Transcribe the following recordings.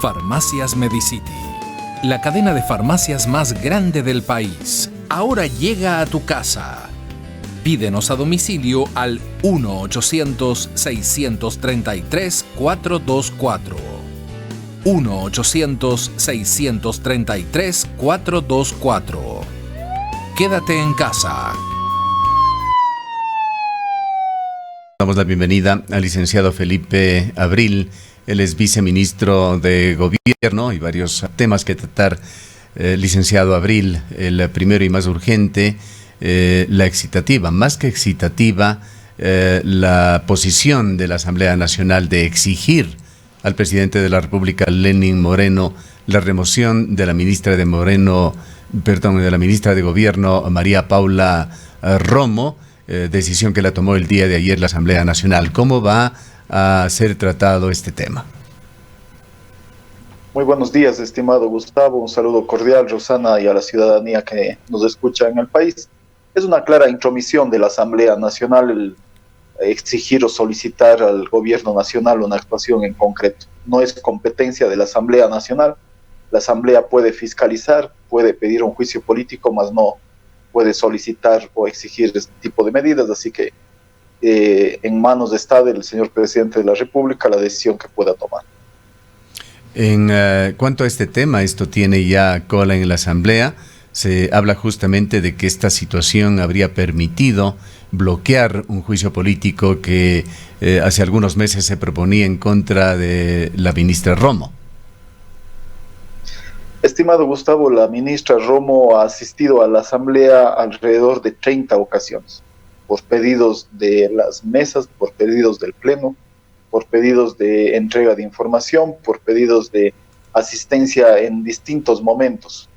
Farmacias Medicity, la cadena de farmacias más grande del país, ahora llega a tu casa. Pídenos a domicilio al 1-800-633-424. 1-800-633-424. Quédate en casa. Damos la bienvenida al licenciado Felipe Abril. Él es viceministro de Gobierno y varios temas que tratar. Licenciado Abril, el primero y más urgente, la excitativa, más que excitativa, la posición de la Asamblea Nacional de exigir al presidente de la República, Lenín Moreno, la remoción de la ministra de la ministra de Gobierno, María Paula Romo, decisión que la tomó el día de ayer la Asamblea Nacional. ¿Cómo va a ser tratado este tema? Muy buenos días, estimado Gustavo. Un saludo cordial, Rosana, y a la ciudadanía que nos escucha en el país. Es una clara intromisión de la Asamblea Nacional el exigir o solicitar al gobierno nacional una actuación en concreto. No es competencia de la Asamblea Nacional. La Asamblea puede fiscalizar, puede pedir un juicio político, mas no puede solicitar o exigir este tipo de medidas. Así que en manos está del señor presidente de la República la decisión que pueda tomar. En cuanto a este tema, esto tiene ya cola en la Asamblea. Se habla justamente de que esta situación habría permitido bloquear un juicio político que hace algunos meses se proponía en contra de la ministra Romo. Estimado Gustavo, la ministra Romo ha asistido a la Asamblea alrededor de 30 ocasiones, por pedidos de las mesas, por pedidos del Pleno, por pedidos de entrega de información, por pedidos de asistencia en distintos momentos.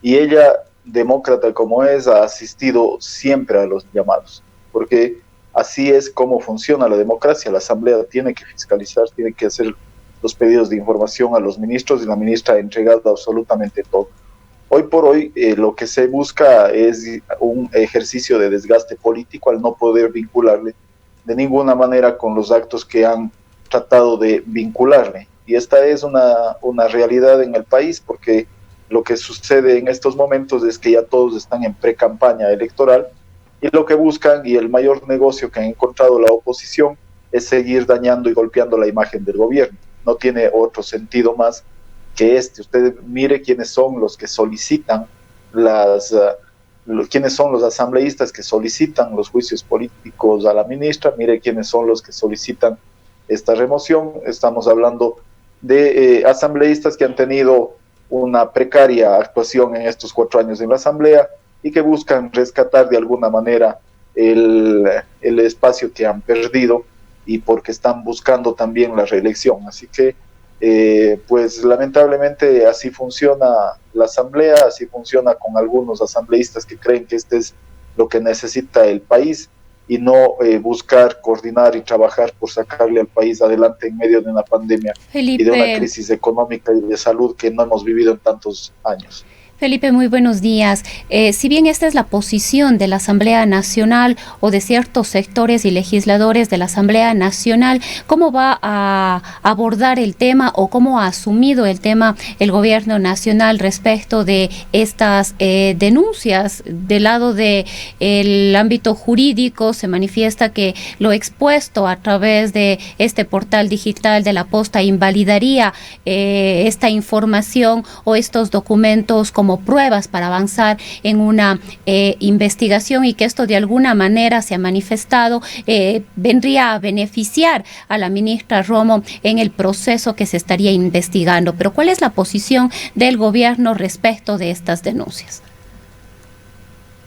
Y ella, demócrata como es, ha asistido siempre a los llamados, porque así es como funciona la democracia. La Asamblea tiene que fiscalizar, tiene que hacer los pedidos de información a los ministros, y la ministra ha entregado absolutamente todo. Hoy por hoy lo que se busca es un ejercicio de desgaste político al no poder vincularle de ninguna manera con los actos que han tratado de vincularle. Y esta es una realidad en el país, porque lo que sucede en estos momentos es que ya todos están en pre-campaña electoral, y lo que buscan, y el mayor negocio que ha encontrado la oposición, es seguir dañando y golpeando la imagen del gobierno. No tiene otro sentido más que este. Usted mire quiénes son los que solicitan quiénes son los asambleístas que solicitan los juicios políticos a la ministra, mire quiénes son los que solicitan esta remoción. Estamos hablando de asambleístas que han tenido una precaria actuación en estos 4 años en la Asamblea y que buscan rescatar de alguna manera el espacio que han perdido, y porque están buscando también la reelección. Así que pues lamentablemente así funciona la Asamblea, así funciona con algunos asambleístas que creen que este es lo que necesita el país, y no buscar, coordinar y trabajar por sacarle al país adelante en medio de una pandemia, Felipe, y de una crisis económica y de salud que no hemos vivido en tantos años. Felipe, muy buenos días. Si bien esta es la posición de la Asamblea Nacional o de ciertos sectores y legisladores de la Asamblea Nacional, ¿cómo va a abordar el tema o cómo ha asumido el tema el gobierno nacional respecto de estas denuncias? Del lado del ámbito jurídico se manifiesta que lo expuesto a través de este portal digital de la Posta invalidaría esta información o estos documentos como pruebas para avanzar en una investigación, y que esto de alguna manera se ha manifestado vendría a beneficiar a la ministra Romo en el proceso que se estaría investigando. Pero ¿cuál es la posición del gobierno respecto de estas denuncias?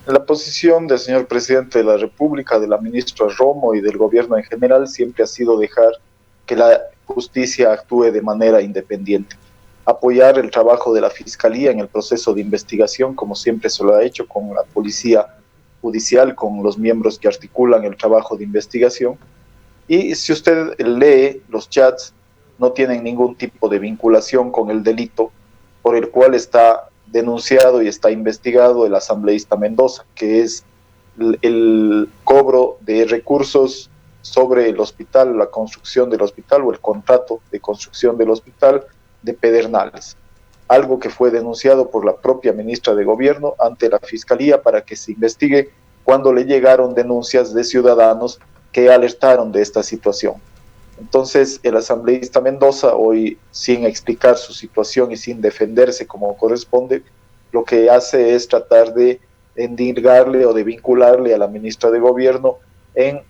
La posición del señor presidente de la República, de la ministra Romo y del gobierno en general siempre ha sido dejar que la justicia actúe de manera independiente, apoyar el trabajo de la Fiscalía en el proceso de investigación, como siempre se lo ha hecho con la Policía Judicial, con los miembros que articulan el trabajo de investigación. Y si usted lee los chats, no tienen ningún tipo de vinculación con el delito por el cual está denunciado y está investigado el asambleísta Mendoza, que es el cobro de recursos sobre el hospital, la construcción del hospital o el contrato de construcción del hospital, de Pedernales, algo que fue denunciado por la propia ministra de Gobierno ante la Fiscalía para que se investigue cuando le llegaron denuncias de ciudadanos que alertaron de esta situación. Entonces, el asambleísta Mendoza, hoy sin explicar su situación y sin defenderse como corresponde, lo que hace es tratar de endilgarle o de vincularle a la ministra de Gobierno en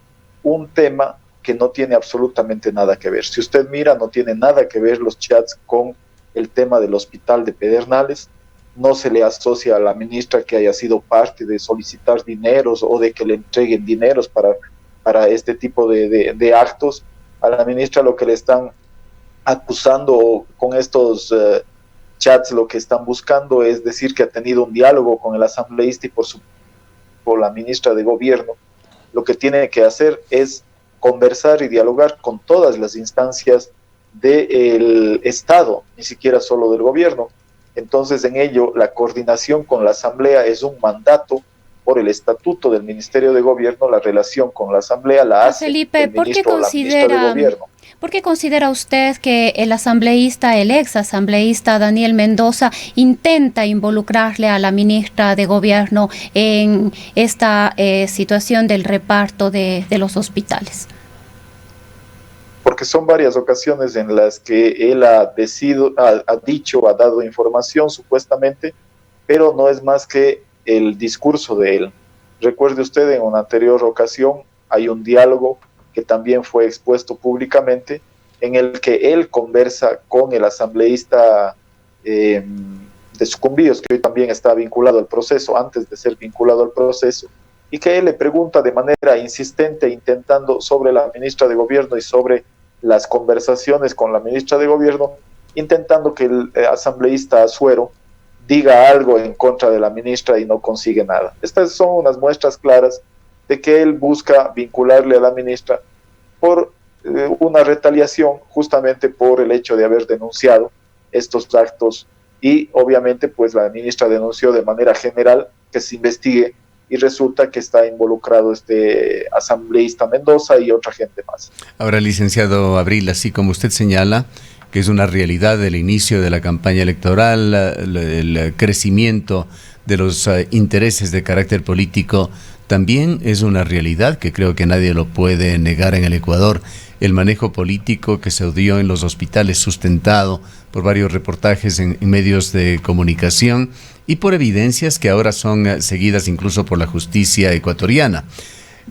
un tema que no tiene absolutamente nada que ver. Si usted mira, no tiene nada que ver los chats con el tema del hospital de Pedernales, no se le asocia a la ministra que haya sido parte de solicitar dineros o de que le entreguen dineros para este tipo de actos. A la ministra lo que le están acusando con estos chats, lo que están buscando es decir que ha tenido un diálogo con el asambleísta y por la ministra de Gobierno. Lo que tiene que hacer es conversar y dialogar con todas las instancias del Estado, ni siquiera solo del gobierno. Entonces, en ello, la coordinación con la Asamblea es un mandato por el estatuto del Ministerio de Gobierno. La relación con la Asamblea la hace Felipe, el ministro o la ministra de Gobierno. ¿Por qué considera usted que el asambleísta, el ex asambleísta Daniel Mendoza, intenta involucrarle a la ministra de Gobierno en esta situación del reparto de los hospitales? Porque son varias ocasiones en las que él ha dado información supuestamente, pero no es más que el discurso de él. Recuerde usted, en una anterior ocasión hay un diálogo que también fue expuesto públicamente, en el que él conversa con el asambleísta de Sucumbíos, que hoy también está vinculado al proceso, antes de ser vinculado al proceso, y que él le pregunta de manera insistente, intentando sobre la ministra de Gobierno y sobre las conversaciones con la ministra de Gobierno, intentando que el asambleísta Azuero diga algo en contra de la ministra y no consigue nada. Estas son unas muestras claras de que él busca vincularle a la ministra por una retaliación, justamente por el hecho de haber denunciado estos actos, y obviamente pues la ministra denunció de manera general que se investigue, y resulta que está involucrado este asambleísta Mendoza y otra gente más. Ahora, licenciado Abril, así como usted señala que es una realidad el inicio de la campaña electoral, el crecimiento de los intereses de carácter político, también es una realidad que creo que nadie lo puede negar en el Ecuador, el manejo político que se dio en los hospitales, sustentado por varios reportajes en medios de comunicación y por evidencias que ahora son seguidas incluso por la justicia ecuatoriana.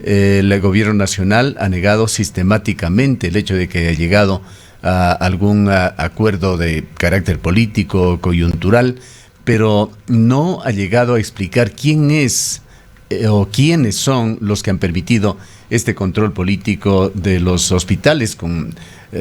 El gobierno nacional ha negado sistemáticamente el hecho de que haya llegado a algún acuerdo de carácter político o coyuntural, pero no ha llegado a explicar quién es o quiénes son los que han permitido este control político de los hospitales con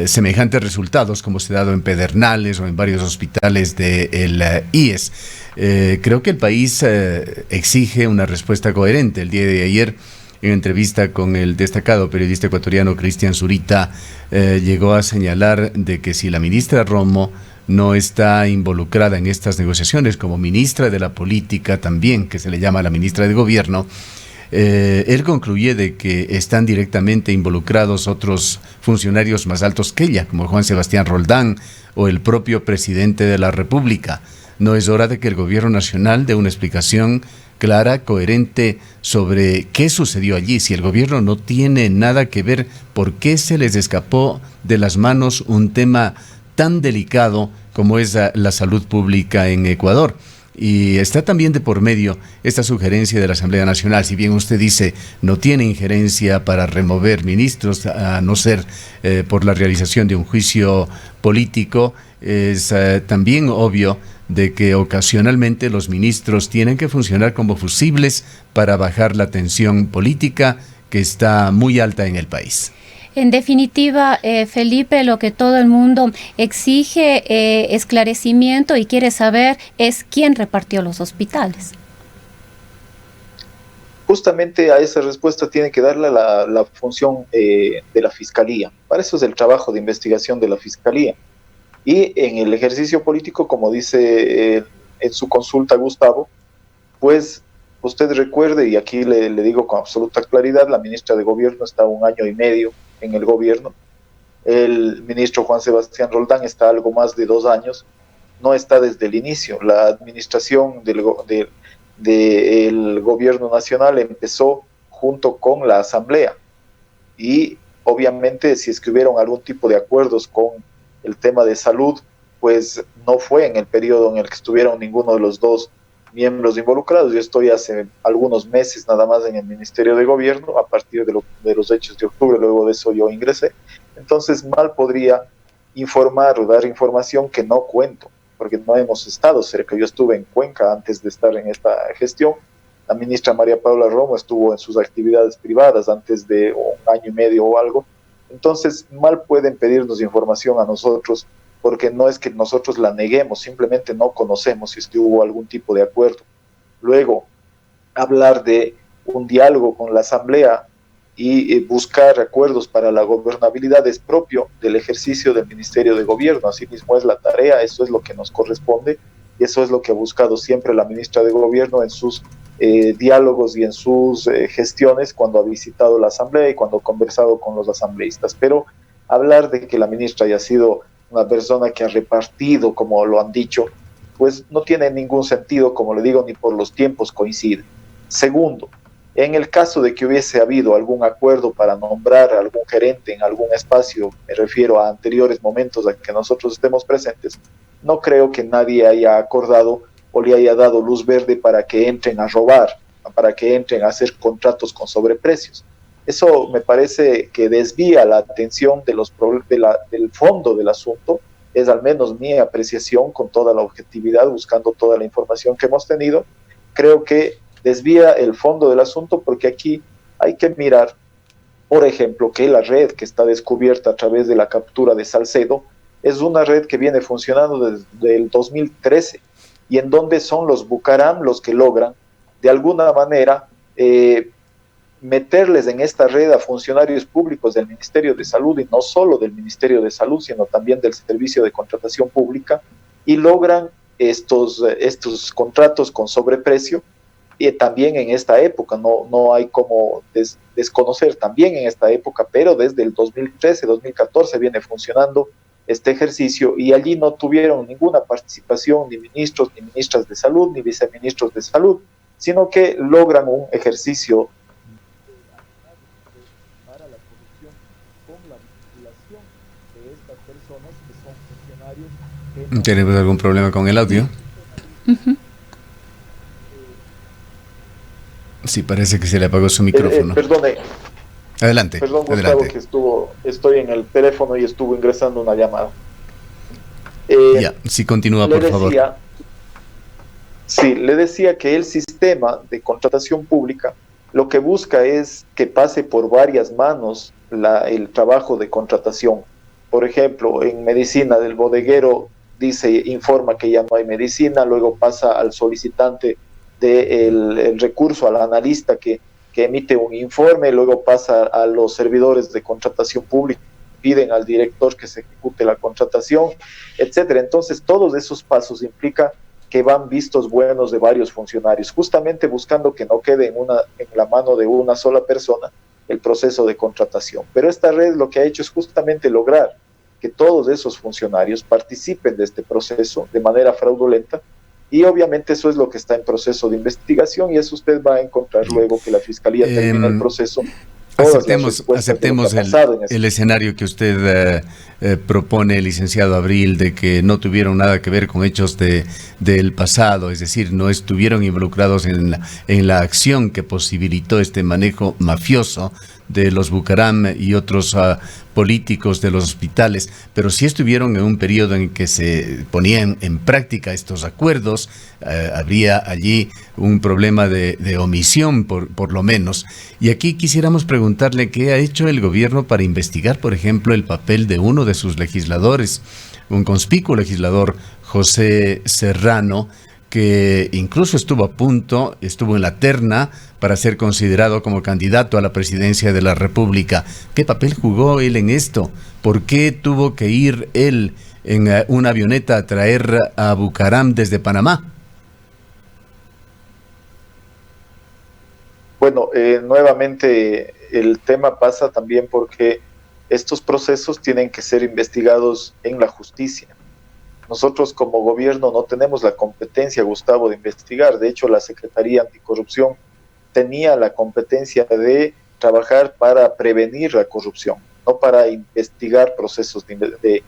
semejantes resultados como se ha dado en Pedernales o en varios hospitales del IES. Creo que el país exige una respuesta coherente. El día de ayer, en entrevista con el destacado periodista ecuatoriano Cristian Zurita, llegó a señalar de que si la ministra Romo no está involucrada en estas negociaciones como ministra de la política también, que se le llama a la ministra de Gobierno, él concluye de que están directamente involucrados otros funcionarios más altos que ella, como Juan Sebastián Roldán o el propio presidente de la República. ¿No es hora de que el gobierno nacional dé una explicación clara, coherente sobre qué sucedió allí? Si el gobierno no tiene nada que ver, ¿por qué se les escapó de las manos un tema tan delicado como es la salud pública en Ecuador? Y está también de por medio esta sugerencia de la Asamblea Nacional. Si bien usted dice no tiene injerencia para remover ministros, a no ser por la realización de un juicio político, es también obvio de que ocasionalmente los ministros tienen que funcionar como fusibles para bajar la tensión política que está muy alta en el país. En definitiva, Felipe, lo que todo el mundo exige esclarecimiento y quiere saber es quién repartió los hospitales. Justamente a esa respuesta tiene que darle la función de la Fiscalía. Para eso es el trabajo de investigación de la Fiscalía. Y en el ejercicio político, como dice en su consulta Gustavo, pues usted recuerde, y aquí le digo con absoluta claridad, la ministra de Gobierno está 1 año y medio en el gobierno. El ministro Juan Sebastián Roldán está algo más de 2 años, no está desde el inicio. La administración del gobierno nacional empezó junto con la asamblea y obviamente si es que hubieron algún tipo de acuerdos con el tema de salud, pues no fue en el periodo en el que estuvieron ninguno de los dos miembros involucrados. Yo estoy hace algunos meses nada más en el Ministerio de Gobierno, a partir de los hechos de octubre, luego de eso yo ingresé. Entonces mal podría informar o dar información que no cuento, porque no hemos estado cerca. Yo estuve en Cuenca antes de estar en esta gestión. La ministra María Paula Romo estuvo en sus actividades privadas antes de 1 año y medio o algo. Entonces mal pueden pedirnos información a nosotros, porque no es que nosotros la neguemos, simplemente no conocemos si es que hubo algún tipo de acuerdo. Luego, hablar de un diálogo con la Asamblea y buscar acuerdos para la gobernabilidad es propio del ejercicio del Ministerio de Gobierno. Asimismo es la tarea, eso es lo que nos corresponde y eso es lo que ha buscado siempre la ministra de Gobierno en sus diálogos y en sus gestiones cuando ha visitado la Asamblea y cuando ha conversado con los asambleístas. Pero hablar de que la ministra haya sido una persona que ha repartido, como lo han dicho, pues no tiene ningún sentido, como le digo, ni por los tiempos coincide. Segundo, en el caso de que hubiese habido algún acuerdo para nombrar a algún gerente en algún espacio, me refiero a anteriores momentos a que nosotros estemos presentes, no creo que nadie haya acordado o le haya dado luz verde para que entren a robar, para que entren a hacer contratos con sobreprecios. Eso me parece que desvía la atención del fondo del asunto, es al menos mi apreciación con toda la objetividad, buscando toda la información que hemos tenido. Creo que desvía el fondo del asunto porque aquí hay que mirar, por ejemplo, que la red que está descubierta a través de la captura de Salcedo es una red que viene funcionando desde el 2013 y en donde son los Bucaram los que logran de alguna manera meterles en esta red a funcionarios públicos del Ministerio de Salud, y no solo del Ministerio de Salud, sino también del Servicio de Contratación Pública, y logran estos contratos con sobreprecio. Y también en esta época, no hay como desconocer, también en esta época, pero desde el 2013, 2014 viene funcionando este ejercicio y allí no tuvieron ninguna participación ni ministros, ni ministras de salud, ni viceministros de salud, sino que logran un ejercicio para la corrupción con la vinculación de estas personas que son funcionarios. ¿Tenemos algún problema con el audio? Sí, parece que se le apagó su micrófono. Perdone. Adelante. Perdón, Gustavo, adelante. que estoy en el teléfono y estuvo ingresando una llamada. Ya, sí, continúa, por favor. Sí, le decía que el sistema de contratación pública lo que busca es que pase por varias manos el trabajo de contratación. Por ejemplo, en medicina del bodeguero informa que ya no hay medicina, luego pasa al solicitante del recurso, al analista que emite un informe, luego pasa a los servidores de contratación pública, piden al director que se ejecute la contratación, etcétera. Entonces, todos esos pasos implican que van vistos buenos de varios funcionarios, justamente buscando que no quede en la mano de una sola persona el proceso de contratación. Pero esta red lo que ha hecho es justamente lograr que todos esos funcionarios participen de este proceso de manera fraudulenta, y obviamente eso es lo que está en proceso de investigación, y eso usted va a encontrar luego que la Fiscalía termina el proceso. Aceptemos el escenario que usted propone, licenciado Abril, de que no tuvieron nada que ver con hechos del pasado, es decir, no estuvieron involucrados en la acción que posibilitó este manejo mafioso de los Bucaram y otros políticos de los hospitales, pero sí estuvieron en un periodo en que se ponían en práctica estos acuerdos. Habría allí un problema de omisión, por lo menos. Y aquí quisiéramos preguntarle qué ha hecho el gobierno para investigar, por ejemplo, el papel de uno de sus legisladores, un conspicuo legislador, José Serrano, que incluso estuvo en la terna para ser considerado como candidato a la presidencia de la República. ¿Qué papel jugó él en esto? ¿Por qué tuvo que ir él en una avioneta a traer a Bucaram desde Panamá? Bueno, nuevamente el tema pasa también porque estos procesos tienen que ser investigados en la justicia. Nosotros como gobierno no tenemos la competencia, Gustavo, de investigar. De hecho, la Secretaría Anticorrupción tenía la competencia de trabajar para prevenir la corrupción, no para investigar procesos de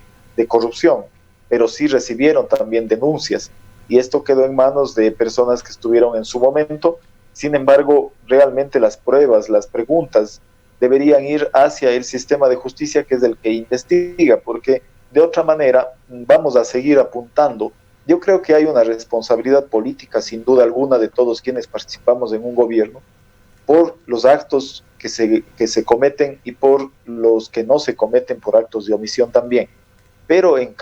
corrupción, pero sí recibieron también denuncias y esto quedó en manos de personas que estuvieron en su momento. Sin embargo, realmente las pruebas, las preguntas deberían ir hacia el sistema de justicia, que es el que investiga, porque de otra manera vamos a seguir apuntando. Yo creo que hay una responsabilidad política, sin duda alguna, de todos quienes participamos en un gobierno, por los actos que se cometen y por los que no se cometen por actos de omisión también. Pero en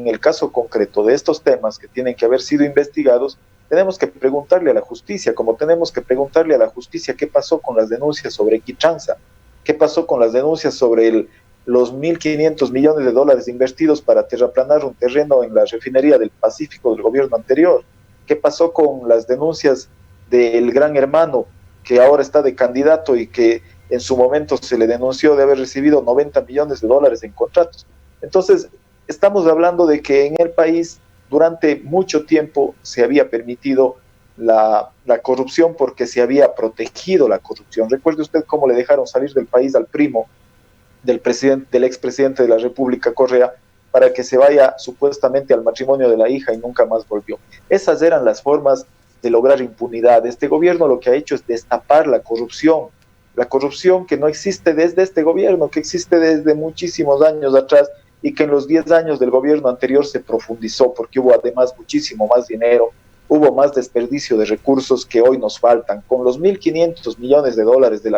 el caso concreto de estos temas que tienen que haber sido investigados, tenemos que preguntarle a la justicia, como tenemos que preguntarle a la justicia qué pasó con las denuncias sobre Equitranza, qué pasó con las denuncias sobre los 1.500 millones de dólares invertidos para terraplanar un terreno en la refinería del Pacífico del gobierno anterior, qué pasó con las denuncias del Gran Hermano, que ahora está de candidato y que en su momento se le denunció de haber recibido 90 millones de dólares en contratos. Entonces, estamos hablando de que en el país durante mucho tiempo se había permitido la corrupción porque se había protegido la corrupción. Recuerde usted cómo le dejaron salir del país al primo del expresidente de la República, Correa, para que se vaya supuestamente al matrimonio de la hija y nunca más volvió. Esas eran las formas de lograr impunidad. Este gobierno lo que ha hecho es destapar la corrupción que no existe desde este gobierno, que existe desde muchísimos años atrás, y que en los 10 años del gobierno anterior se profundizó, porque hubo además muchísimo más dinero, hubo más desperdicio de recursos que hoy nos faltan. Con los 1.500 millones de dólares de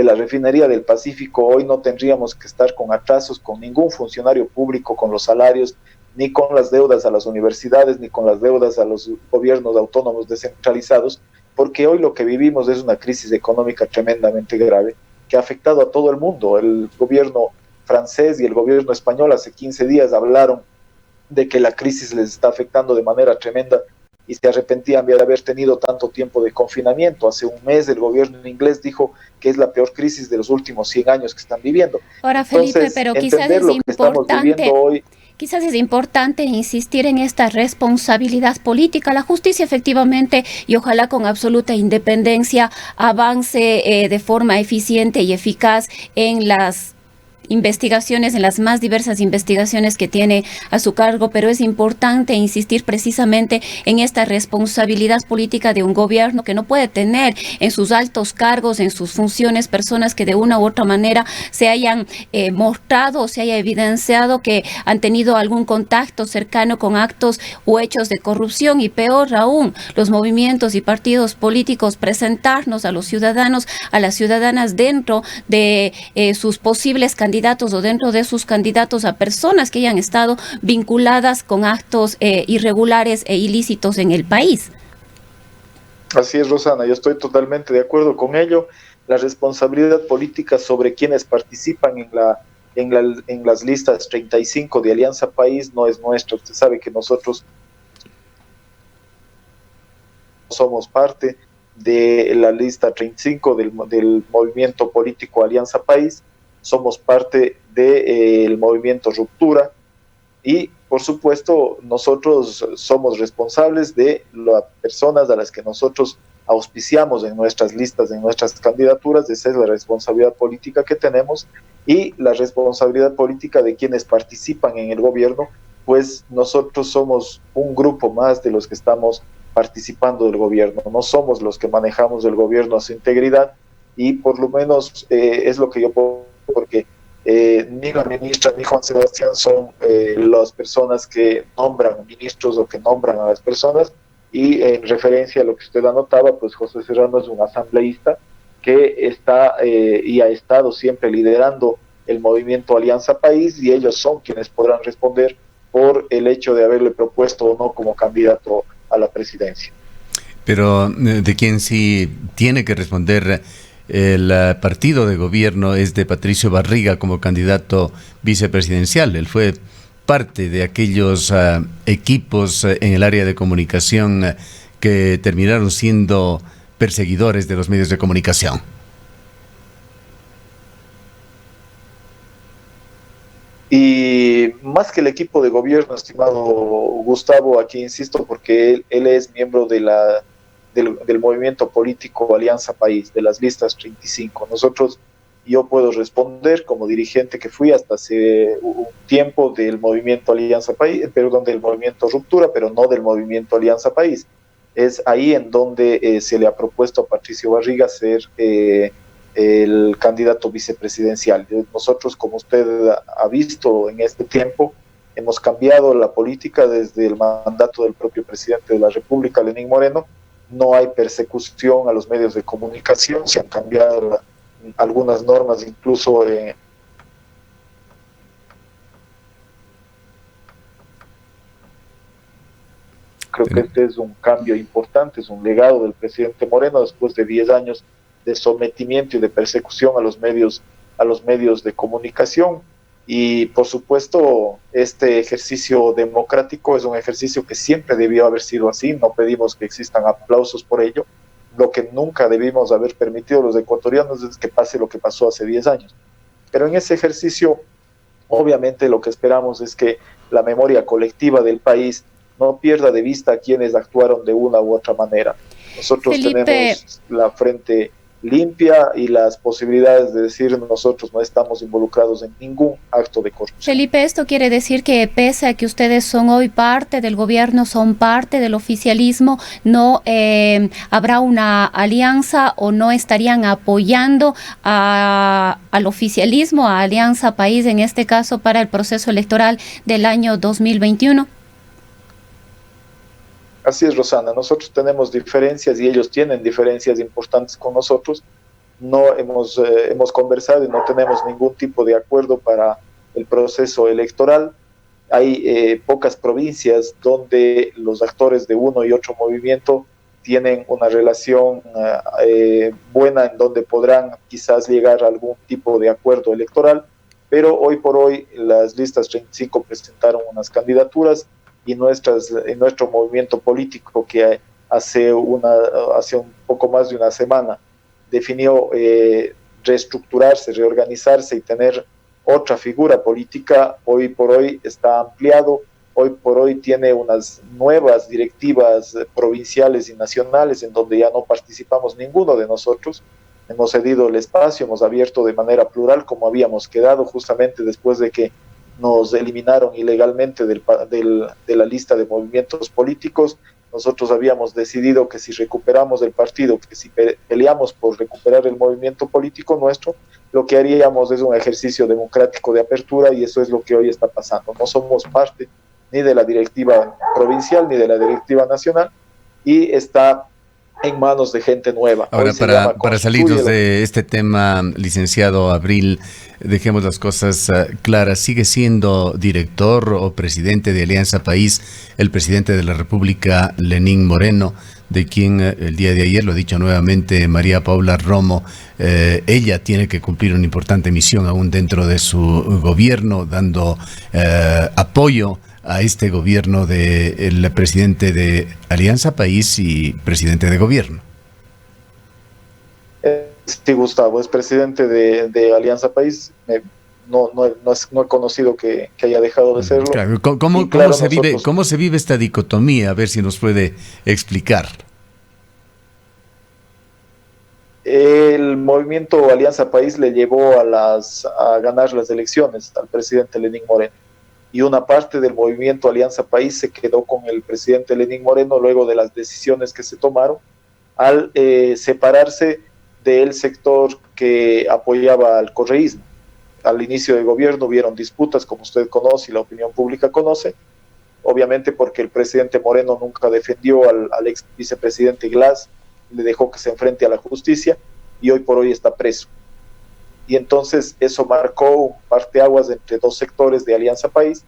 la refinería del Pacífico, hoy no tendríamos que estar con atrasos con ningún funcionario público, con los salarios, ni con las deudas a las universidades, ni con las deudas a los gobiernos autónomos descentralizados, porque hoy lo que vivimos es una crisis económica tremendamente grave que ha afectado a todo el mundo. El gobierno francés y el gobierno español hace 15 días hablaron de que la crisis les está afectando de manera tremenda y se arrepentían de haber tenido tanto tiempo de confinamiento. Hace un mes el gobierno inglés dijo que es la peor crisis de los últimos 100 años que están viviendo. Ahora, Felipe, entonces, pero quizás es importante... Hoy, quizás es importante insistir en esta responsabilidad política. La justicia efectivamente, y ojalá con absoluta independencia, avance de forma eficiente y eficaz en las investigaciones, en las más diversas investigaciones que tiene a su cargo, pero es importante insistir precisamente en esta responsabilidad política de un gobierno que no puede tener en sus altos cargos, en sus funciones, personas que de una u otra manera se hayan mostrado o se haya evidenciado que han tenido algún contacto cercano con actos o hechos de corrupción, y peor aún, los movimientos y partidos políticos presentarnos a los ciudadanos, a las ciudadanas dentro de sus posibles candidatos o dentro de sus candidatos a personas que hayan estado vinculadas con actos irregulares e ilícitos en el país. Así es, Rosana, yo estoy totalmente de acuerdo con ello. La responsabilidad política sobre quienes participan en las listas 35 de Alianza País no es nuestra. Usted sabe que nosotros somos parte de la lista 35 del movimiento político Alianza País. Somos parte del movimiento Ruptura y, por supuesto, nosotros somos responsables de las personas a las que nosotros auspiciamos en nuestras listas, en nuestras candidaturas. Esa es la responsabilidad política que tenemos, y la responsabilidad política de quienes participan en el gobierno, pues nosotros somos un grupo más de los que estamos participando del gobierno, no somos los que manejamos el gobierno a su integridad, y por lo menos es lo que yo puedo, porque ni la ministra ni Juan Sebastián son las personas que nombran ministros o que nombran a las personas, y en referencia a lo que usted anotaba, pues José Serrano es un asambleísta que está y ha estado siempre liderando el movimiento Alianza País, y ellos son quienes podrán responder por el hecho de haberle propuesto o no como candidato a la presidencia. Pero de quien sí tiene que responder el partido de gobierno es de Patricio Barriga como candidato vicepresidencial. Él fue parte de aquellos equipos en el área de comunicación que terminaron siendo perseguidores de los medios de comunicación. Y más que el equipo de gobierno, estimado Gustavo, aquí insisto porque él es miembro del movimiento político Alianza País, de las listas 35. Yo puedo responder como dirigente que fui hasta hace un tiempo del movimiento Alianza País, perdón, del movimiento Ruptura, pero no del movimiento Alianza País. Es ahí en donde se le ha propuesto a Patricio Barriga ser el candidato vicepresidencial. Nosotros, como usted ha visto en este tiempo, hemos cambiado la política desde el mandato del propio presidente de la República, Lenín Moreno. No hay persecución a los medios de comunicación, se han cambiado algunas normas, incluso creo que este es un cambio importante, es un legado del presidente Moreno después de 10 años de sometimiento y de persecución a los medios de comunicación. Y por supuesto, este ejercicio democrático es un ejercicio que siempre debió haber sido así. No pedimos que existan aplausos por ello. Lo que nunca debimos haber permitido los ecuatorianos es que pase lo que pasó hace 10 años. Pero en ese ejercicio, obviamente lo que esperamos es que la memoria colectiva del país no pierda de vista a quienes actuaron de una u otra manera. Nosotros tenemos la frente limpia y las posibilidades de decir nosotros no estamos involucrados en ningún acto de corrupción. Felipe, esto quiere decir que pese a que ustedes son hoy parte del gobierno, son parte del oficialismo, no habrá una alianza o no estarían apoyando al oficialismo, a Alianza País en este caso para el proceso electoral del año 2021. Así es, Rosana, nosotros tenemos diferencias y ellos tienen diferencias importantes con nosotros. No hemos conversado y no tenemos ningún tipo de acuerdo para el proceso electoral. Hay pocas provincias donde los actores de uno y otro movimiento tienen una relación buena en donde podrán quizás llegar a algún tipo de acuerdo electoral, pero hoy por hoy las listas 35 presentaron unas candidaturas y en nuestro movimiento político que hace un poco más de una semana definió reestructurarse, reorganizarse y tener otra figura política, hoy por hoy está ampliado, hoy por hoy tiene unas nuevas directivas provinciales y nacionales en donde ya no participamos ninguno de nosotros. Hemos cedido el espacio, hemos abierto de manera plural como habíamos quedado justamente después de que nos eliminaron ilegalmente de la lista de movimientos políticos. Nosotros habíamos decidido que si recuperamos el partido, que si peleamos por recuperar el movimiento político nuestro, lo que haríamos es un ejercicio democrático de apertura y eso es lo que hoy está pasando. No somos parte ni de la directiva provincial ni de la directiva nacional y está en manos de gente nueva. Ahora, para salirnos de este tema, licenciado Abril, dejemos las cosas claras. ¿Sigue siendo director o presidente de Alianza País el presidente de la República, Lenín Moreno, de quien el día de ayer, lo ha dicho nuevamente María Paula Romo, ella tiene que cumplir una importante misión aún dentro de su gobierno, dando apoyo a este gobierno del presidente de Alianza País y presidente de gobierno? Sí, Gustavo, es presidente de Alianza País. No he conocido que haya dejado de serlo. Claro. ¿Cómo se vive esta dicotomía? A ver si nos puede explicar. El movimiento Alianza País le llevó a ganar las elecciones al presidente Lenín Moreno. Y una parte del movimiento Alianza País se quedó con el presidente Lenín Moreno luego de las decisiones que se tomaron al separarse del sector que apoyaba al correísmo. Al inicio del gobierno hubieron disputas, como usted conoce y la opinión pública conoce, obviamente porque el presidente Moreno nunca defendió al ex vicepresidente Glass, le dejó que se enfrente a la justicia y hoy por hoy está preso. Y entonces eso marcó un parteaguas entre dos sectores de Alianza País.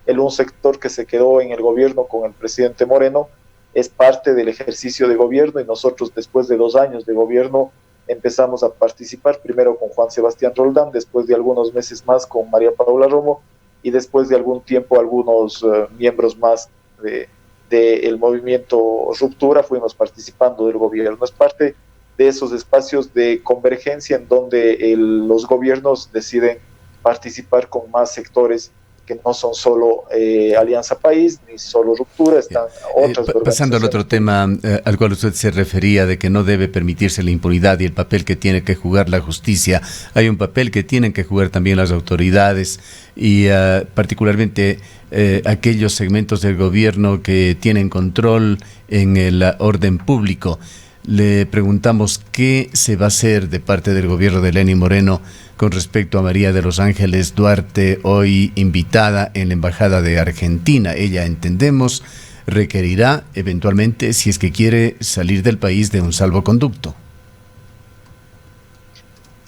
Un sector que se quedó en el gobierno con el presidente Moreno es parte del ejercicio de gobierno y nosotros después de 2 años de gobierno empezamos a participar, primero con Juan Sebastián Roldán, después de algunos meses más con María Paula Romo y después de algún tiempo algunos miembros más del movimiento Ruptura fuimos participando del gobierno. Es parte de esos espacios de convergencia en donde los gobiernos deciden participar con más sectores que no son solo Alianza País, ni solo Ruptura, están otras pasando al otro tema al cual usted se refería, de que no debe permitirse la impunidad y el papel que tiene que jugar la justicia. Hay un papel que tienen que jugar también las autoridades y particularmente aquellos segmentos del gobierno que tienen control en el orden público. Le preguntamos qué se va a hacer de parte del gobierno de Lenín Moreno con respecto a María de los Ángeles Duarte, hoy invitada en la Embajada de Argentina. Ella, entendemos, requerirá eventualmente, si es que quiere salir del país, de un salvoconducto.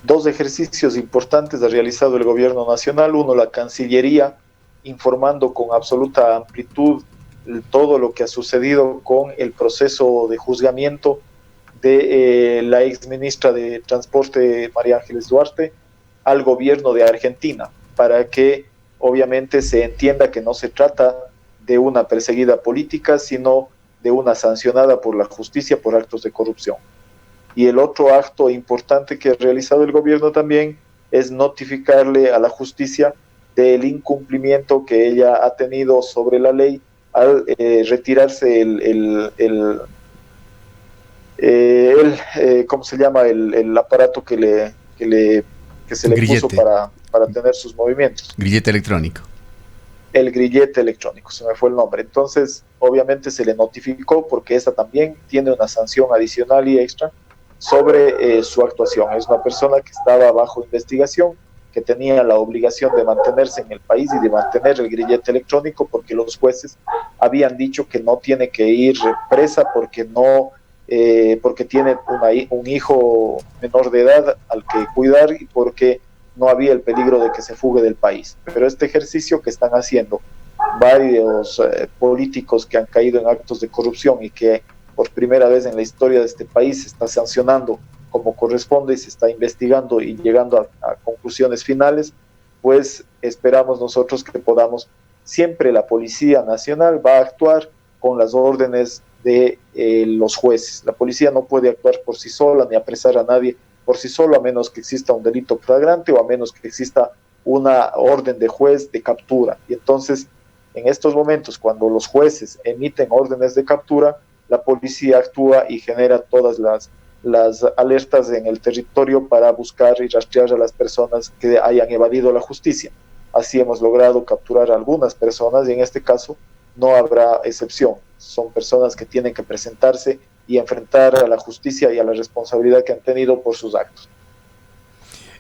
Dos ejercicios importantes ha realizado el gobierno nacional. Uno, la Cancillería, informando con absoluta amplitud todo lo que ha sucedido con el proceso de juzgamiento de la ex ministra de Transporte, María Ángeles Duarte, al gobierno de Argentina, para que obviamente se entienda que no se trata de una perseguida política, sino de una sancionada por la justicia por actos de corrupción. Y el otro acto importante que ha realizado el gobierno también es notificarle a la justicia del incumplimiento que ella ha tenido sobre la ley al retirarse ¿cómo se llama? El aparato que se le grillete puso para tener sus movimientos. Grillete electrónico. El grillete electrónico, se me fue el nombre. Entonces, obviamente se le notificó porque esa también tiene una sanción adicional y extra sobre su actuación. Es una persona que estaba bajo investigación, que tenía la obligación de mantenerse en el país y de mantener el grillete electrónico, porque los jueces habían dicho que no tiene que ir presa porque tiene un hijo menor de edad al que cuidar y porque no había el peligro de que se fugue del país. Pero este ejercicio que están haciendo varios políticos que han caído en actos de corrupción y que por primera vez en la historia de este país se está sancionando como corresponde y se está investigando y llegando a conclusiones finales, pues esperamos nosotros que podamos, siempre la Policía Nacional va a actuar con las órdenes de los jueces. La policía no puede actuar por sí sola ni apresar a nadie por sí solo, a menos que exista un delito flagrante o a menos que exista una orden de juez de captura. Y entonces, en estos momentos, cuando los jueces emiten órdenes de captura, la policía actúa y genera todas las alertas en el territorio para buscar y rastrear a las personas que hayan evadido la justicia. Así hemos logrado capturar a algunas personas y en este caso no habrá excepción. Son personas que tienen que presentarse y enfrentar a la justicia y a la responsabilidad que han tenido por sus actos.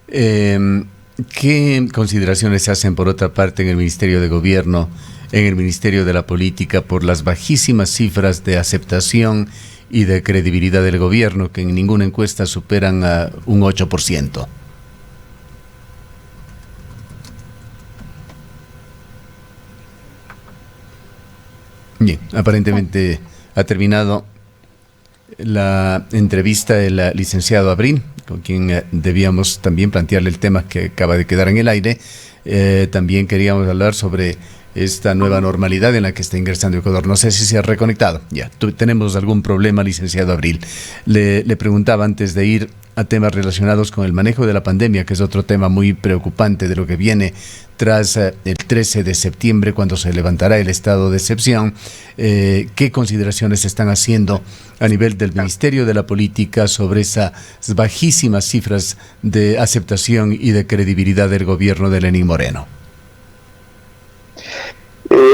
¿Qué consideraciones se hacen, por otra parte, en el Ministerio de Gobierno, en el Ministerio de la Política, por las bajísimas cifras de aceptación y de credibilidad del gobierno, que en ninguna encuesta superan a un 8%? Bien, aparentemente ha terminado la entrevista del licenciado Abril, con quien debíamos también plantearle el tema que acaba de quedar en el aire. También queríamos hablar sobre esta nueva normalidad en la que está ingresando Ecuador. No sé si se ha reconectado. Ya, tenemos algún problema, licenciado Abril. Le preguntaba antes de ir a temas relacionados con el manejo de la pandemia, que es otro tema muy preocupante de lo que viene tras el 13 de septiembre, cuando se levantará el estado de excepción. ¿Qué consideraciones se están haciendo a nivel del Ministerio de la Política sobre esas bajísimas cifras de aceptación y de credibilidad del gobierno de Lenín Moreno?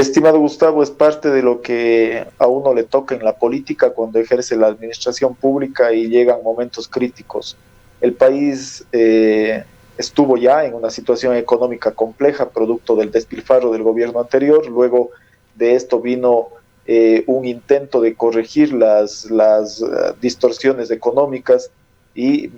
Estimado Gustavo, es parte de lo que a uno le toca en la política cuando ejerce la administración pública y llegan momentos críticos. El país estuvo ya en una situación económica compleja, producto del despilfarro del gobierno anterior. Luego de esto vino un intento de corregir las distorsiones económicas y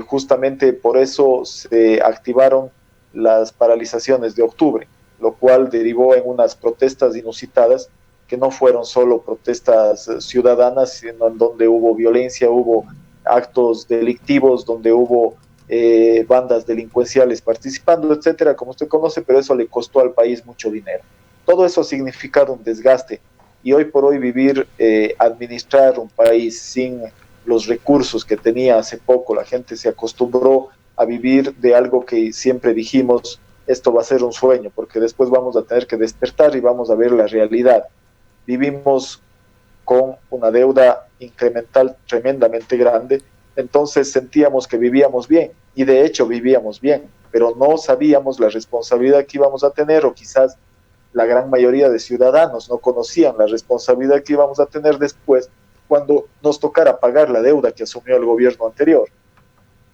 justamente por eso se activaron las paralizaciones de octubre, lo cual derivó en unas protestas inusitadas que no fueron solo protestas ciudadanas, sino en donde hubo violencia, hubo actos delictivos, donde hubo bandas delincuenciales participando, etcétera, como usted conoce, pero eso le costó al país mucho dinero. Todo eso ha significado un desgaste y hoy por hoy administrar un país sin los recursos que tenía hace poco, la gente se acostumbró a vivir de algo que siempre dijimos esto va a ser un sueño, porque después vamos a tener que despertar y vamos a ver la realidad. Vivimos con una deuda incremental tremendamente grande, entonces sentíamos que vivíamos bien, y de hecho vivíamos bien, pero no sabíamos la responsabilidad que íbamos a tener, o quizás la gran mayoría de ciudadanos no conocían la responsabilidad que íbamos a tener después cuando nos tocara pagar la deuda que asumió el gobierno anterior.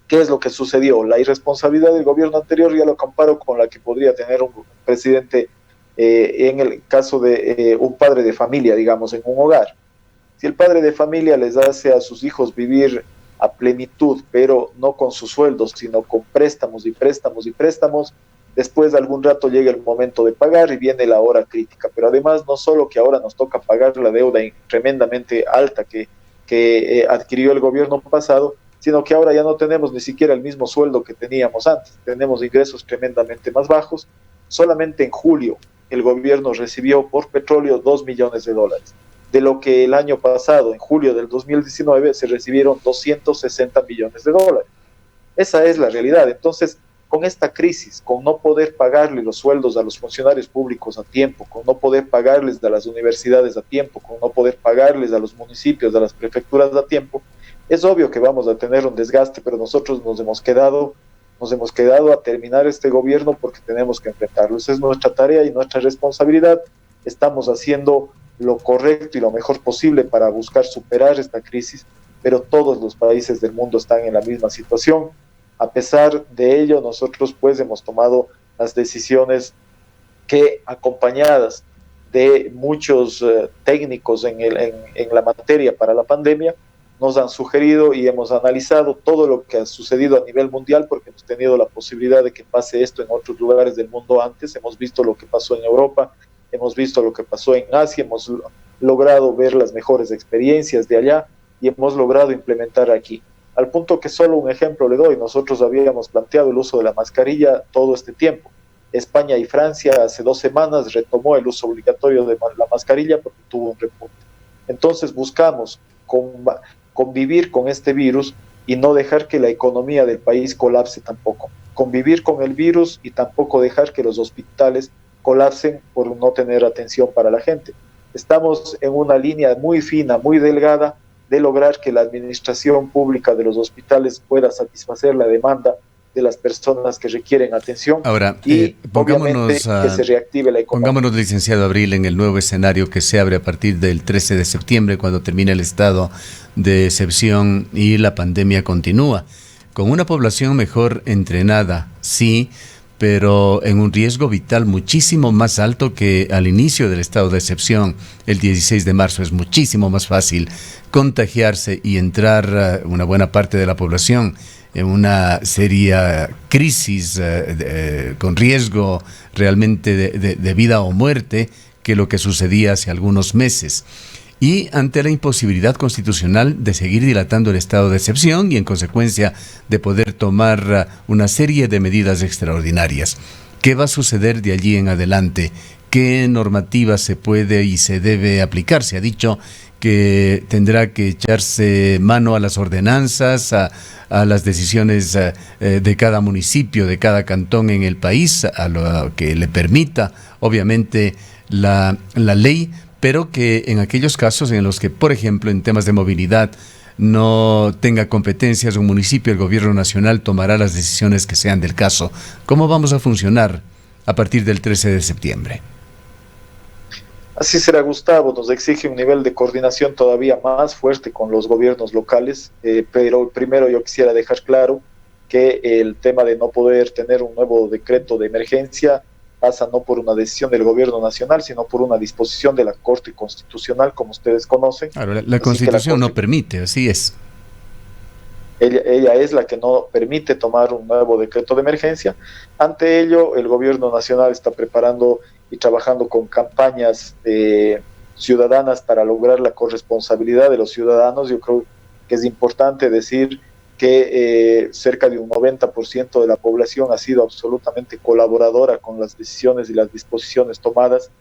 ¿Qué es lo que sucedió? La irresponsabilidad del gobierno anterior ya lo comparo con la que podría tener un presidente en el caso de un padre de familia, digamos, en un hogar. Si el padre de familia les hace a sus hijos vivir a plenitud, pero no con sus sueldos, sino con préstamos y préstamos y préstamos, después de algún rato llega el momento de pagar y viene la hora crítica. Pero además, no solo que ahora nos toca pagar la deuda tremendamente alta que adquirió el gobierno pasado, sino que ahora ya no tenemos ni siquiera el mismo sueldo que teníamos antes, tenemos ingresos tremendamente más bajos. Solamente en julio el gobierno recibió por petróleo $2 millones, de lo que el año pasado, en julio del 2019, se recibieron $260 millones. Esa es la realidad. Entonces, con esta crisis, con no poder pagarle los sueldos a los funcionarios públicos a tiempo, con no poder pagarles a las universidades a tiempo, con no poder pagarles a los municipios, a las prefecturas a tiempo, es obvio que vamos a tener un desgaste, pero nosotros nos hemos quedado a terminar este gobierno porque tenemos que enfrentarlo. Esa es nuestra tarea y nuestra responsabilidad. Estamos haciendo lo correcto y lo mejor posible para buscar superar esta crisis, pero todos los países del mundo están en la misma situación. A pesar de ello, nosotros pues hemos tomado las decisiones que, acompañadas de muchos técnicos en la materia para la pandemia, nos han sugerido y hemos analizado todo lo que ha sucedido a nivel mundial, porque hemos tenido la posibilidad de que pase esto en otros lugares del mundo antes. Hemos visto lo que pasó en Europa, hemos visto lo que pasó en Asia, hemos logrado ver las mejores experiencias de allá y hemos logrado implementar aquí. Al punto que solo un ejemplo le doy, nosotros habíamos planteado el uso de la mascarilla todo este tiempo. España y Francia hace 2 semanas retomó el uso obligatorio de la mascarilla porque tuvo un repunte. Entonces buscamos convivir con este virus y no dejar que la economía del país colapse tampoco. Convivir con el virus y tampoco dejar que los hospitales colapsen por no tener atención para la gente. Estamos en una línea muy fina, muy delgada, de lograr que la administración pública de los hospitales pueda satisfacer la demanda de las personas que requieren atención. Ahora, y obviamente que se reactive la economía. Pongámonos, licenciado Abril, en el nuevo escenario que se abre a partir del 13 de septiembre, cuando termina el estado de excepción y la pandemia continúa. Con una población mejor entrenada, sí, pero en un riesgo vital muchísimo más alto que al inicio del estado de excepción. El 16 de marzo es muchísimo más fácil contagiarse y entrar una buena parte de la población en una seria crisis con riesgo realmente de vida o muerte, que lo que sucedía hace algunos meses. Y ante la imposibilidad constitucional de seguir dilatando el estado de excepción y en consecuencia de poder tomar una serie de medidas extraordinarias. ¿Qué va a suceder de allí en adelante? ¿Qué normativa se puede y se debe aplicar? Se ha dicho que tendrá que echarse mano a las ordenanzas, a las decisiones de cada municipio, de cada cantón en el país, a lo que le permita, obviamente, la ley, pero que en aquellos casos en los que, por ejemplo, en temas de movilidad no tenga competencias un municipio, el gobierno nacional tomará las decisiones que sean del caso. ¿Cómo vamos a funcionar a partir del 13 de septiembre? Así será, Gustavo. Nos exige un nivel de coordinación todavía más fuerte con los gobiernos locales, pero primero yo quisiera dejar claro que el tema de no poder tener un nuevo decreto de emergencia pasa no por una decisión del gobierno nacional, sino por una disposición de la Corte Constitucional, como ustedes conocen. Claro, la Constitución no permite, así es. Ella es la que no permite tomar un nuevo decreto de emergencia. Ante ello, el gobierno nacional está preparando y trabajando con campañas ciudadanas para lograr la corresponsabilidad de los ciudadanos. Yo creo que es importante decir que cerca de un 90% de la población ha sido absolutamente colaboradora con las decisiones y las disposiciones tomadas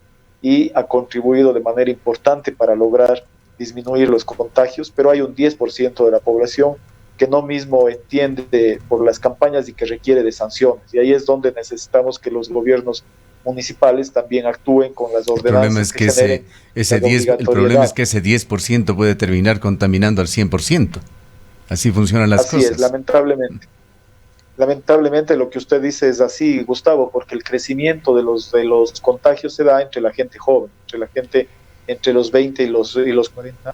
y ha contribuido de manera importante para lograr disminuir los contagios, pero hay un 10% de la población que no mismo entiende por las campañas y que requiere de sanciones. Y ahí es donde necesitamos que los gobiernos municipales también actúen con las ordenanzas que generen el problema es que ese 10% puede terminar contaminando al 100%. Así funcionan las cosas. Así es, lamentablemente. Lamentablemente lo que usted dice es así, Gustavo, porque el crecimiento de los contagios se da entre la gente joven, entre la gente entre los 20 y los 40.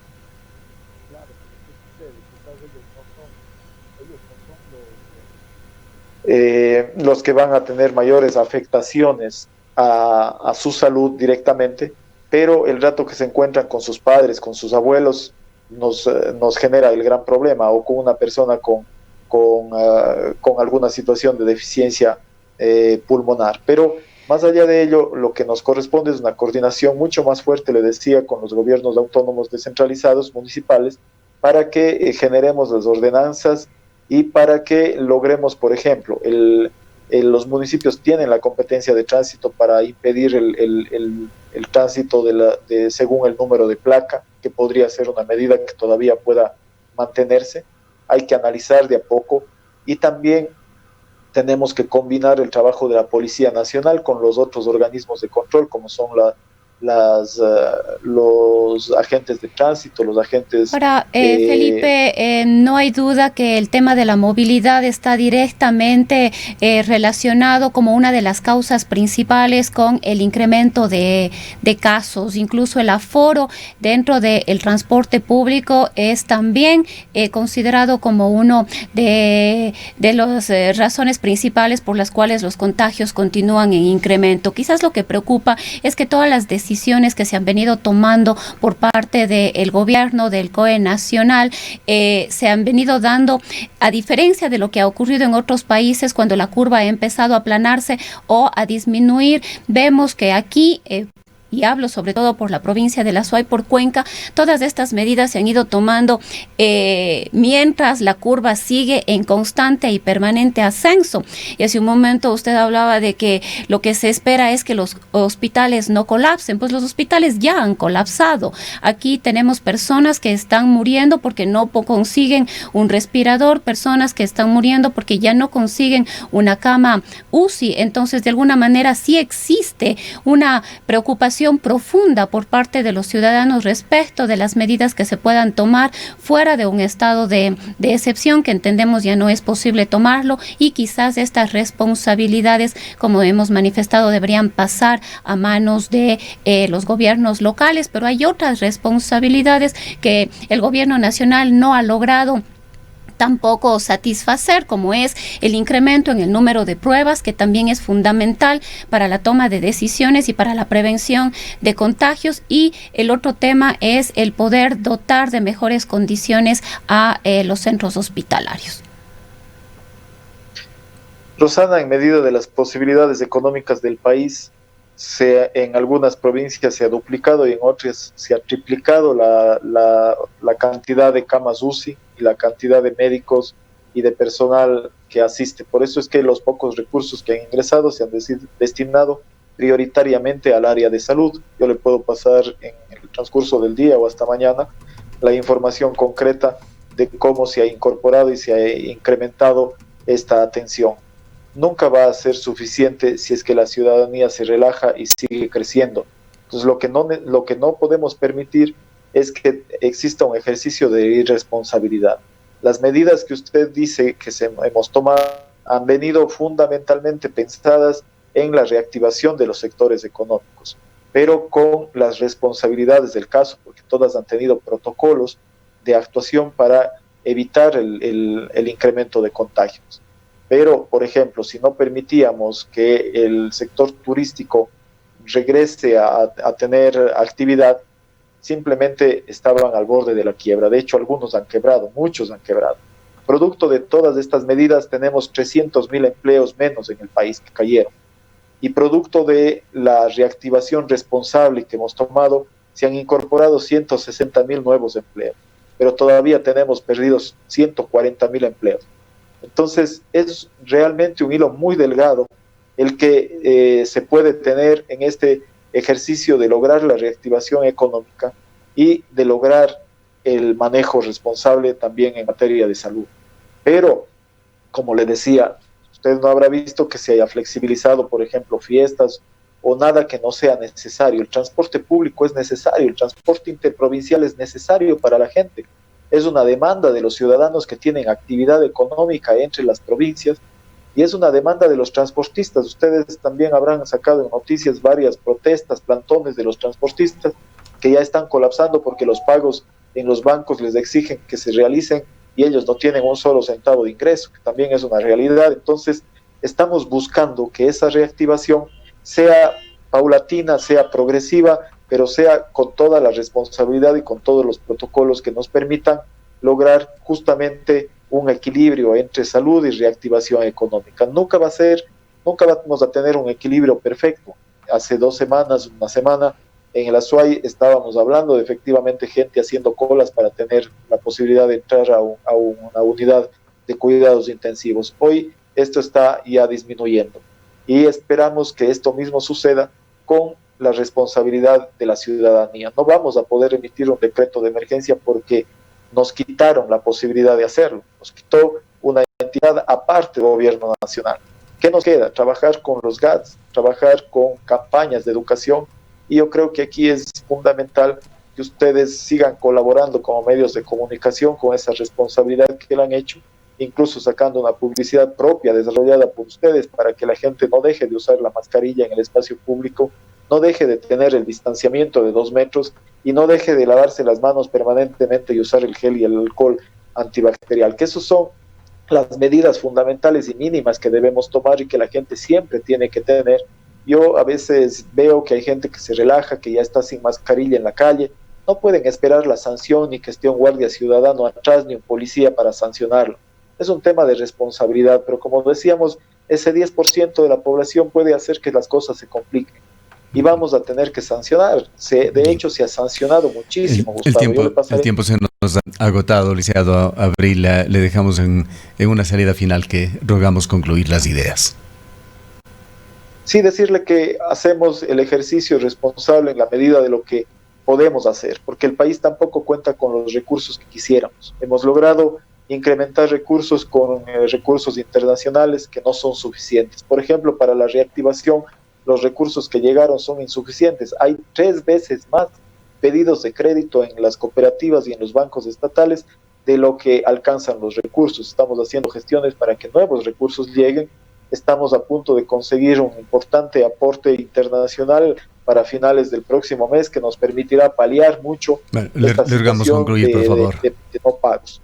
Los que van a tener mayores afectaciones a su salud directamente, pero el rato que se encuentran con sus padres, con sus abuelos, nos genera el gran problema, o con una persona con alguna situación de deficiencia pulmonar. Pero más allá de ello, lo que nos corresponde es una coordinación mucho más fuerte, le decía, con los gobiernos autónomos descentralizados, municipales, para que generemos las ordenanzas y para que logremos, por ejemplo, los municipios tienen la competencia de tránsito para impedir el tránsito según el número de placa, que podría ser una medida que todavía pueda mantenerse. Hay que analizar de a poco, y también tenemos que combinar el trabajo de la Policía Nacional con los otros organismos de control, como son los agentes de tránsito, los agentes... Ahora, Felipe, no hay duda que el tema de la movilidad está directamente relacionado como una de las causas principales con el incremento de casos. Incluso el aforo dentro del transporte público es también considerado como uno de las razones principales por las cuales los contagios continúan en incremento. Quizás lo que preocupa es que todas las decisiones que se han venido tomando por parte del gobierno, del COE nacional, se han venido dando, a diferencia de lo que ha ocurrido en otros países cuando la curva ha empezado a aplanarse o a disminuir. Vemos que aquí... y hablo sobre todo por la provincia de La Suay, por Cuenca, todas estas medidas se han ido tomando mientras la curva sigue en constante y permanente ascenso. Y hace un momento usted hablaba de que lo que se espera es que los hospitales no colapsen. Pues los hospitales ya han colapsado. Aquí tenemos personas que están muriendo porque no consiguen un respirador, personas que están muriendo porque ya no consiguen una cama UCI. Entonces, de alguna manera sí existe una preocupación profunda por parte de los ciudadanos respecto de las medidas que se puedan tomar fuera de un estado de excepción, que entendemos ya no es posible tomarlo, y quizás estas responsabilidades, como hemos manifestado, deberían pasar a manos de los gobiernos locales, pero hay otras responsabilidades que el gobierno nacional no ha logrado tampoco satisfacer, como es el incremento en el número de pruebas, que también es fundamental para la toma de decisiones y para la prevención de contagios. Y el otro tema es el poder dotar de mejores condiciones a los centros hospitalarios. Rosana, en medida de las posibilidades económicas del país, en algunas provincias se ha duplicado y en otras se ha triplicado la cantidad de camas UCI y la cantidad de médicos y de personal que asiste. Por eso es que los pocos recursos que han ingresado se han destinado prioritariamente al área de salud. Yo le puedo pasar en el transcurso del día o hasta mañana la información concreta de cómo se ha incorporado y se ha incrementado esta atención. Nunca va a ser suficiente si es que la ciudadanía se relaja y sigue creciendo. Entonces, lo que no podemos permitir es que exista un ejercicio de irresponsabilidad. Las medidas que usted dice que hemos tomado han venido fundamentalmente pensadas en la reactivación de los sectores económicos, pero con las responsabilidades del caso, porque todas han tenido protocolos de actuación para evitar el incremento de contagios. Pero, por ejemplo, si no permitíamos que el sector turístico regrese a tener actividad, simplemente estaban al borde de la quiebra. De hecho, algunos han quebrado, muchos han quebrado. Producto de todas estas medidas, tenemos 300.000 empleos menos en el país que cayeron. Y producto de la reactivación responsable que hemos tomado, se han incorporado 160.000 nuevos empleos. Pero todavía tenemos perdidos 140.000 empleos. Entonces, es realmente un hilo muy delgado el que se puede tener en este ejercicio de lograr la reactivación económica y de lograr el manejo responsable también en materia de salud. Pero, como le decía, usted no habrá visto que se haya flexibilizado, por ejemplo, fiestas o nada que no sea necesario. El transporte público es necesario, el transporte interprovincial es necesario para la gente. Es una demanda de los ciudadanos que tienen actividad económica entre las provincias y es una demanda de los transportistas. Ustedes también habrán sacado en noticias varias protestas, plantones de los transportistas que ya están colapsando porque los pagos en los bancos les exigen que se realicen y ellos no tienen un solo centavo de ingreso, que también es una realidad. Entonces, estamos buscando que esa reactivación sea paulatina, sea progresiva, pero sea con toda la responsabilidad y con todos los protocolos que nos permitan lograr justamente un equilibrio entre salud y reactivación económica. Nunca vamos a tener un equilibrio perfecto. Hace 2 semanas, una semana, en el Azuay estábamos hablando de efectivamente gente haciendo colas para tener la posibilidad de entrar a una unidad de cuidados intensivos. Hoy esto está ya disminuyendo y esperamos que esto mismo suceda con la responsabilidad de la ciudadanía. No vamos a poder emitir un decreto de emergencia porque nos quitaron la posibilidad de hacerlo. Nos quitó una entidad aparte del gobierno nacional. ¿Qué nos queda? Trabajar con los GATS, trabajar con campañas de educación. Y yo creo que aquí es fundamental que ustedes sigan colaborando como medios de comunicación con esa responsabilidad que le han hecho, incluso sacando una publicidad propia desarrollada por ustedes para que la gente no deje de usar la mascarilla en el espacio público, no deje de tener el distanciamiento de 2 metros y no deje de lavarse las manos permanentemente y usar el gel y el alcohol antibacterial, que esos son las medidas fundamentales y mínimas que debemos tomar y que la gente siempre tiene que tener. Yo a veces veo que hay gente que se relaja, que ya está sin mascarilla en la calle. No pueden esperar la sanción ni que esté un guardia ciudadano atrás ni un policía para sancionarlo. Es un tema de responsabilidad, pero como decíamos, ese 10% de la población puede hacer que las cosas se compliquen. Y vamos a tener que sancionar. De hecho, se ha sancionado muchísimo, Gustavo. El tiempo se nos ha agotado, licenciado Abril. Le dejamos en una salida final que rogamos concluir las ideas. Sí, decirle que hacemos el ejercicio responsable en la medida de lo que podemos hacer, porque el país tampoco cuenta con los recursos que quisiéramos. Hemos logrado incrementar recursos con recursos internacionales que no son suficientes. Por ejemplo, para la reactivación, los recursos que llegaron son insuficientes. Hay 3 veces más pedidos de crédito en las cooperativas y en los bancos estatales de lo que alcanzan los recursos. Estamos haciendo gestiones para que nuevos recursos lleguen. Estamos a punto de conseguir un importante aporte internacional para finales del próximo mes que nos permitirá paliar mucho esta situación de no pagos.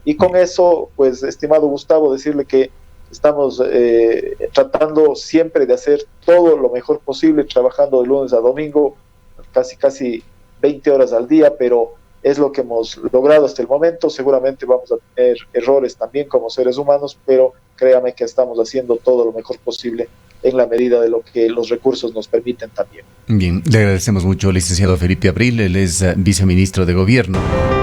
Y con eso, pues, estimado Gustavo, decirle que estamos tratando siempre de hacer todo lo mejor posible, trabajando de lunes a domingo, casi 20 horas al día, pero es lo que hemos logrado hasta el momento. Seguramente vamos a tener errores también como seres humanos, pero créame que estamos haciendo todo lo mejor posible en la medida de lo que los recursos nos permiten también. Bien, le agradecemos mucho al licenciado Felipe Abril, él es viceministro de Gobierno.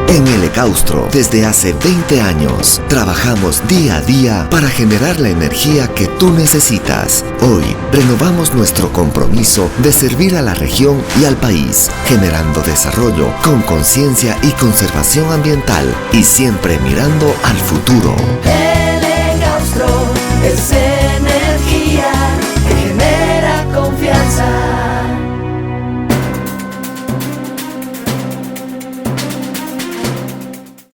En el Ecaustro, desde hace 20 años, trabajamos día a día para generar la energía que tú necesitas. Hoy, renovamos nuestro compromiso de servir a la región y al país, generando desarrollo con conciencia y conservación ambiental y siempre mirando al futuro.